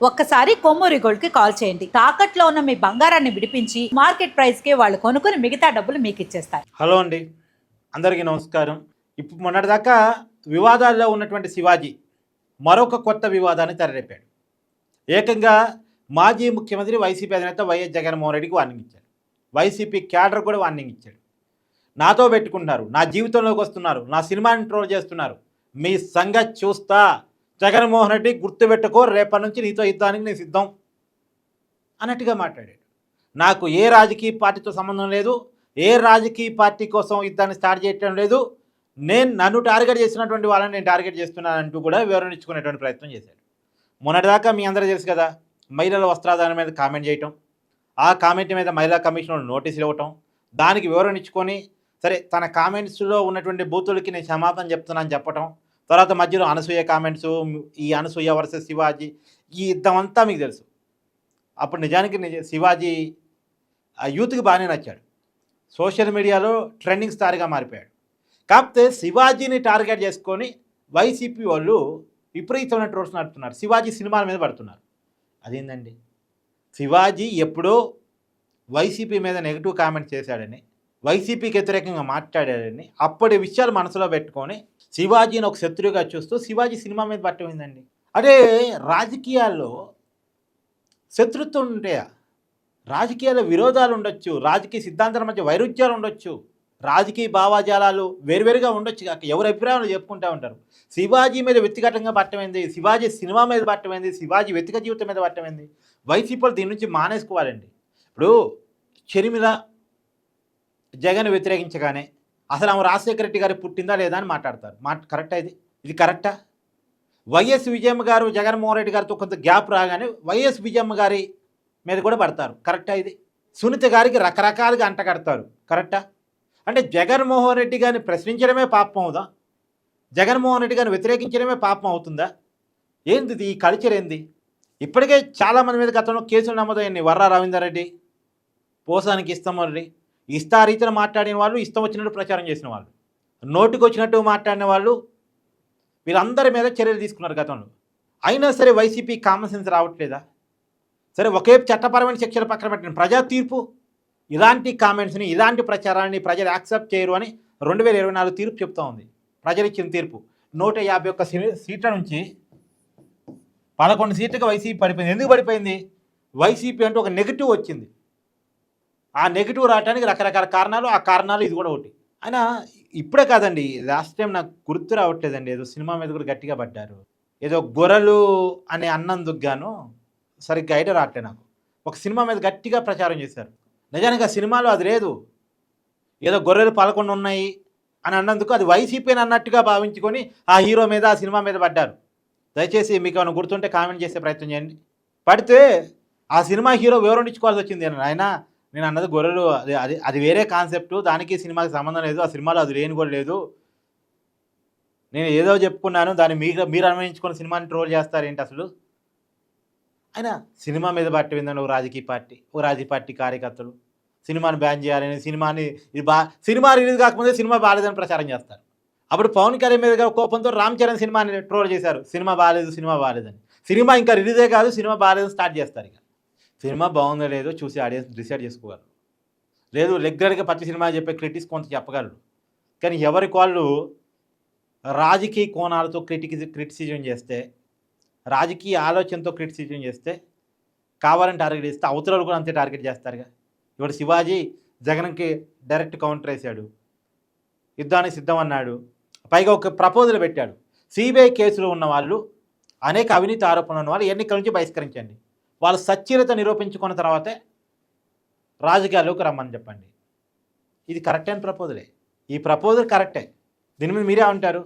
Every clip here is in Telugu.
ఒక్కసారి కొమ్మూరి గోల్డ్ కి కాల్ చేయండి. తాకట్లో ఉన్న మీ బంగారాన్ని విడిపించి మార్కెట్ ప్రైస్ కి వాళ్ళు కొనుక్కుని మిగతా డబ్బులు మీకు ఇచ్చేస్తారు. హలో అండి, అందరికీ నమస్కారం. ఇప్పుడు మొన్నటిదాకా వివాదాల్లో ఉన్నటువంటి శివాజీ మరొక కొత్త వివాదాన్ని తెరలేపాడు. ఏకంగా మాజీ ముఖ్యమంత్రి వైసీపీ అధినేత వైఎస్ జగన్మోహన్ రెడ్డికి వార్నింగ్ ఇచ్చాడు. వైసీపీ క్యాడర్ కూడా వార్నింగ్ ఇచ్చాడు. నాతో పెట్టుకుంటున్నారు, నా జీవితంలోకి వస్తున్నారు, నా సినిమాని ట్రోల్ చేస్తున్నారు, మీ సంగతి చూస్తా, జగన్మోహన్ రెడ్డి గుర్తుపెట్టుకో, రేపటి నుంచి నీతో యుద్ధానికి నేను సిద్ధం అన్నట్టుగా మాట్లాడాడు. నాకు ఏ రాజకీయ పార్టీతో సంబంధం లేదు, ఏ రాజకీయ పార్టీ కోసం యుద్ధాన్ని స్టార్ట్ చేయటం లేదు, నన్ను టార్గెట్ చేసినటువంటి వాళ్ళని నేను టార్గెట్ చేస్తున్నానంటూ కూడా వివరణ ఇచ్చుకునేటువంటి ప్రయత్నం చేశాడు. మొన్నటిదాకా మీ అందరూ తెలుసు కదా, మహిళల వస్త్రాధారణ మీద కామెంట్ చేయటం, ఆ కామెంట్ మీద మహిళా కమిషనర్ నోటీసులు ఇవ్వటం, దానికి వివరణ ఇచ్చుకొని సరే తన కామెంట్స్లో ఉన్నటువంటి బూతులకి నేను క్షమాపణ చెప్తున్నాను చెప్పటం, తర్వాత మధ్యలో అనసూయ కామెంట్స్, ఈ అనసూయ వర్సెస్ శివాజీ, ఈ యుద్ధం అంతా మీకు తెలుసు. అప్పుడు నిజానికి శివాజీ యూత్కి బాగానే నచ్చాడు, సోషల్ మీడియాలో ట్రెండింగ్ స్టార్గా మారిపోయాడు. కాకపోతే శివాజీని టార్గెట్ చేసుకొని వైసీపీ వాళ్ళు విపరీతమైన ట్రోల్స్ నడుపుతున్నారు, శివాజీ సినిమాల మీద పడుతున్నారు. అదేందండి, శివాజీ ఎప్పుడో వైసీపీ మీద నెగిటివ్ కామెంట్ చేశాడని, వైసీపీకి వ్యతిరేకంగా మాట్లాడాడని అప్పటి విషయాలు మనసులో పెట్టుకొని శివాజీని ఒక శత్రువుగా చూస్తూ శివాజీ సినిమా మీద పట్టమైందండి. అదే రాజకీయాల్లో శత్రుత్వం ఉంటాయా? రాజకీయాల్లో విరోధాలు ఉండొచ్చు, రాజకీయ సిద్ధాంతాల మధ్య వైరుధ్యాలు ఉండొచ్చు, రాజకీయ భావాజాలాలు వేరువేరుగా ఉండొచ్చు కాక ఎవరి అభిప్రాయాలు చెప్పుకుంటూ ఉంటారు. శివాజీ మీద వ్యక్తిగతంగా పట్టమైంది, శివాజీ సినిమా మీద పట్టమైంది, శివాజీ వ్యక్తిగత జీవితం మీద పట్టమైంది. వైసీపీలు దీని నుంచి మానేసుకోవాలండి. ఇప్పుడు షర్మిల జగన్ వ్యతిరేకించగానే అసలు ఆమె రాజశేఖర రెడ్డి గారు పుట్టిందా లేదా అని మాట్లాడతారు. కరెక్టా? ఇది కరెక్టా? వైఎస్ విజయమ్మ గారు జగన్మోహన్ రెడ్డి గారితో కొంత గ్యాప్ రాగానే వైఎస్ విజయమ్మ గారి మీద కూడా పడతారు. కరెక్టా? ఇది సునీత గారికి రకరకాలుగా అంటగడతారు. కరెక్టా? అంటే జగన్మోహన్ రెడ్డి గారిని ప్రశ్నించడమే పాపం అవుదా? జగన్మోహన్ రెడ్డి గారిని వ్యతిరేకించడమే పాపం అవుతుందా? ఏంది ఈ కల్చర్? ఏంది? ఇప్పటికే చాలామంది మీద గతంలో కేసులు నమోదయ్యాయి. వర్రా రవీందర్ రెడ్డి, పోసానికి ఇస్తామని ఇష్టారీతిన మాట్లాడిన వాళ్ళు, ఇష్టం వచ్చినట్టు ప్రచారం చేసిన వాళ్ళు, నోటికి వచ్చినట్టు మాట్లాడిన వాళ్ళు, వీళ్ళందరి మీద చర్యలు తీసుకున్నారు గతంలో. అయినా సరే వైసీపీ కామన్ సెన్స్ రావట్లేదా? సరే ఒకే చట్టపరమైన శిక్షలు పక్కన పెట్టిన ప్రజా తీర్పు ఇలాంటి కామెంట్స్ని, ఇలాంటి ప్రచారాన్ని ప్రజలు యాక్సెప్ట్ చేయరు అని 2024 తీర్పు చెప్తా ఉంది. ప్రజలు ఇచ్చిన తీర్పు 151 సీట్ల నుంచి 11 సీట్లకు వైసీపీ పడిపోయింది. ఎందుకు పడిపోయింది? వైసీపీ అంటూ ఒక నెగిటివ్ వచ్చింది. ఆ నెగిటివ్ రావడానికి రకరకాల కారణాలు, ఆ కారణాలు ఇది కూడా ఒకటి. అయినా ఇప్పుడే కాదండి, లాస్ట్ టైం నాకు గుర్తు రావట్లేదండి, ఏదో సినిమా మీద కూడా గట్టిగా పడ్డారు. ఏదో గొర్రెలు అనే అన్నందుకు గాను సరిగ్గా ఐడియా రావట్లే నాకు. ఒక సినిమా మీద గట్టిగా ప్రచారం చేశారు. నిజానికి ఆ సినిమాలో అది లేదు, ఏదో గొర్రెలు 11 ఉన్నాయి అని అన్నందుకు అది వైసీపీ అన్నట్టుగా భావించుకొని ఆ హీరో మీద, ఆ సినిమా మీద పడ్డారు. దయచేసి మీకు ఏమైనా గుర్తుంటే కామెంట్ చేసే ప్రయత్నం చేయండి. పడితే ఆ సినిమా హీరో వివరణ ఇచ్చుకోవాల్సి వచ్చింది. ఆయన నేను అన్నది గొర్రెలు, అది వేరే కాన్సెప్టు, దానికి సినిమాకి సంబంధం లేదు, ఆ సినిమాలో అది లేని కూడా లేదు, నేను ఏదో చెప్పుకున్నాను, దాన్ని మీరు అన్వయించుకొని సినిమాని ట్రోల్ చేస్తారేంటి అసలు? అయినా సినిమా మీద పట్టిందని ఒక రాజకీయ పార్టీ కార్యకర్తలు సినిమాని బ్యాన్ చేయాలని, సినిమా రిలీజ్ కాకముందే సినిమా బాగాలేదని ప్రచారం చేస్తారు. అప్పుడు పవన్ కళ్యాణ్ మీద కోపంతో రామ్ చరణ్ సినిమాని ట్రోల్ చేశారు, సినిమా బాగాలేదని. సినిమా ఇంకా రిలీజే కాదు, సినిమా బాగాలేదని స్టార్ట్ చేస్తారు. ఇక సినిమా బాగుందో లేదో చూసి ఆడియన్స్ డిసైడ్ చేసుకోగలరు. లేదు రెగ్యులర్గా ప్రతి సినిమా చెప్పే క్రిటిక్స్ కొంత చెప్పగలరు. కానీ ఎవరికి వాళ్ళు రాజకీయ కోణాలతో క్రిటిసిజం చేస్తే, రాజకీయ ఆలోచనతో క్రిటిసిజం చేస్తే, కావాలని టార్గెట్ చేస్తే అవతరాలు కూడా అంతే టార్గెట్ చేస్తారుగా. ఇప్పుడు శివాజీ జగన్కి డైరెక్ట్ కౌంటర్ వేశాడు, యుద్ధానికి సిద్ధం అన్నాడు, పైగా ఒక ప్రపోజల్ పెట్టాడు. సిబిఐ కేసులో ఉన్న వాళ్ళు, అనేక అవినీతి ఆరోపణలు ఉన్న వాళ్ళు ఎన్నికల నుంచి బహిష్కరించండి, వాళ్ళు సచ్చీలత నిరూపించుకున్న తర్వాతే రాజకీయాల్లోకి రమ్మని చెప్పండి. ఇది కరెక్ట్ అయిన ప్రపోజలే. ఈ ప్రపోజల్ కరెక్టే. దీని మీద మీరే అంటారు?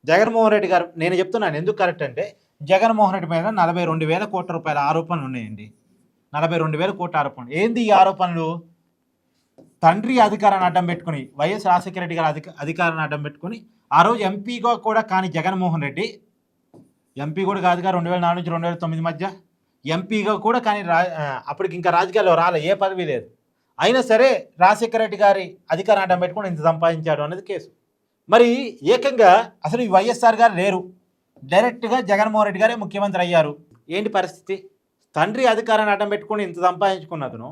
జగన్మోహన్ రెడ్డి గారు, నేను చెప్తున్నాను ఎందుకు కరెక్ట్ అంటే, జగన్మోహన్ రెడ్డి మీద 42,000 కోట్ల రూపాయల ఆరోపణలు ఉన్నాయండి. 42,000 కోట్ల ఆరోపణలు. ఏంది ఈ ఆరోపణలు? తండ్రి అధికారాన్ని అడ్డం పెట్టుకుని, వైఎస్ రాజశేఖర రెడ్డి గారు అధికారాన్ని అడ్డం పెట్టుకుని, ఆ రోజు ఎంపీగా కూడా కాని జగన్మోహన్ రెడ్డి, ఎంపీ కూడా కాదుగా, 2004 నుంచి 2009 మధ్య ఎంపీగా కూడా కానీ అప్పటికి ఇంకా రాజకీయాల్లో రాలే, ఏ పదవి లేదు. అయినా సరే రాజశేఖర రెడ్డి గారి అధికారం అడ్డం పెట్టుకుని ఇంత సంపాదించాడు అన్నది కేసు. మరి ఏకంగా అసలు ఈ వైఎస్ఆర్ గారు లేరు, డైరెక్ట్గా జగన్మోహన్ రెడ్డి గారే ముఖ్యమంత్రి అయ్యారు. ఏంటి పరిస్థితి? తండ్రి అధికారాన్ని అడ్డం పెట్టుకొని ఇంత సంపాదించుకున్న అతను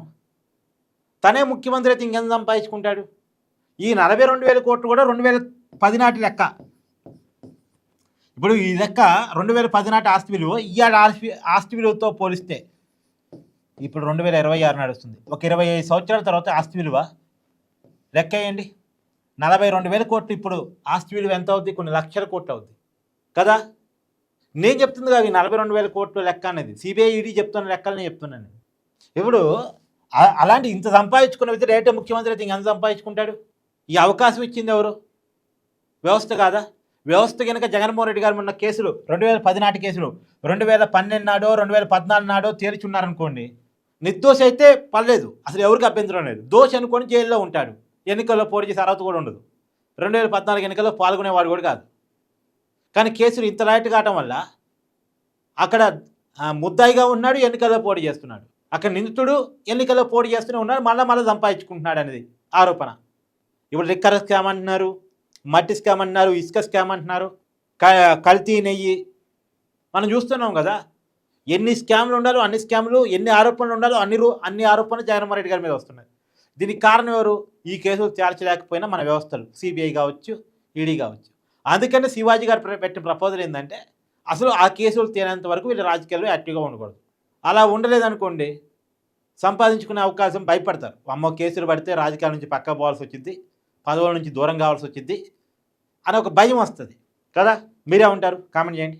తనే ముఖ్యమంత్రి అయితే ఇంకెంత సంపాదించుకుంటాడు? ఈ 42,000 కోట్లు కూడా 2010 నాటి లెక్క. ఇప్పుడు ఈ లెక్క 2010 నాటి ఆస్తి విలువ ఇవాళ ఆస్తి విలువతో పోలిస్తే ఇప్పుడు 2026 నడుస్తుంది. ఒక 25 సంవత్సరాల తర్వాత ఆస్తి విలువ లెక్క వేయండి. 42,000 కోట్లు ఇప్పుడు ఆస్తి విలువ ఎంత అవుద్ది? కొన్ని లక్షల కోట్లు అవుద్ది కదా. నేను చెప్తుంది కాదు ఈ 42,000 కోట్లు లెక్క అనేది, సిబిఐ ఈడీ చెప్తున్న లెక్కలు నేను చెప్తున్నాను. ఇప్పుడు అలాంటి ఇంత సంపాదించుకున్న వ్యక్తి రేటే ముఖ్యమంత్రి అయితే ఇంకెంత సంపాదించుకుంటాడు? ఈ అవకాశం ఇచ్చింది ఎవరు? వ్యవస్థ కాదా? వ్యవస్థ కనుక జగన్మోహన్ రెడ్డి గారు ఉన్న కేసులు 2010 నాటి కేసులు 2012 నాడో 2014 నాడో తేల్చున్నారనుకోండి, నిర్దోషి అయితే పర్లేదు, అసలు ఎవరికి అభ్యంతరం లేదు. దోషి అనుకొని జైల్లో ఉంటాడు, ఎన్నికల్లో పోటీ చేసే అర్హత కూడా ఉండదు. 2014 ఎన్నికల్లో పాల్గొనేవాడు కూడా కాదు. కానీ కేసులు ఇంత లైట్ కావటం వల్ల అక్కడ ముద్దాయిగా ఉన్నాడు, ఎన్నికల్లో పోటీ చేస్తున్నాడు. అక్కడ నిందితుడు ఎన్నికల్లో పోటీ చేస్తూనే ఉన్నాడు, మళ్ళీ సంపాదించుకుంటున్నాడు అనేది ఆరోపణ. ఇప్పుడు లిక్కర్ స్కామ్ అంటున్నారు, మట్టి స్కామ్ అంటున్నారు, ఇసుక స్కామ్ అంటున్నారు, కల్తీ నెయ్యి. మనం చూస్తున్నాం కదా, ఎన్ని స్కామ్లు ఉండాలో అన్ని స్కామ్లు, ఎన్ని ఆరోపణలు ఉండాలో అన్ని ఆరోపణలు జగన్మోహన్ రెడ్డి గారి మీద వస్తున్నాయి. దీనికి కారణం ఎవరు? ఈ కేసులు తేల్చలేకపోయినా మన వ్యవస్థలు, సిబిఐ కావచ్చు, ఈడీ కావచ్చు. అందుకని శివాజీ గారు పెట్టిన ప్రపోజల్ ఏంటంటే అసలు ఆ కేసులు తేలేంత వరకు వీళ్ళు రాజకీయాల్లో యాక్టివ్గా ఉండకూడదు. అలా ఉండలేదనుకోండి, సంపాదించుకునే అవకాశం భయపడతారు. అమ్మో కేసులు పడితే రాజకీయాల నుంచి పక్క పోవాల్సి వచ్చింది, పదవుల నుంచి దూరం కావాల్సి వచ్చింది అని ఒక భయం వస్తుంది కదా. మీరే ఉంటారు? కామెంట్ చేయండి.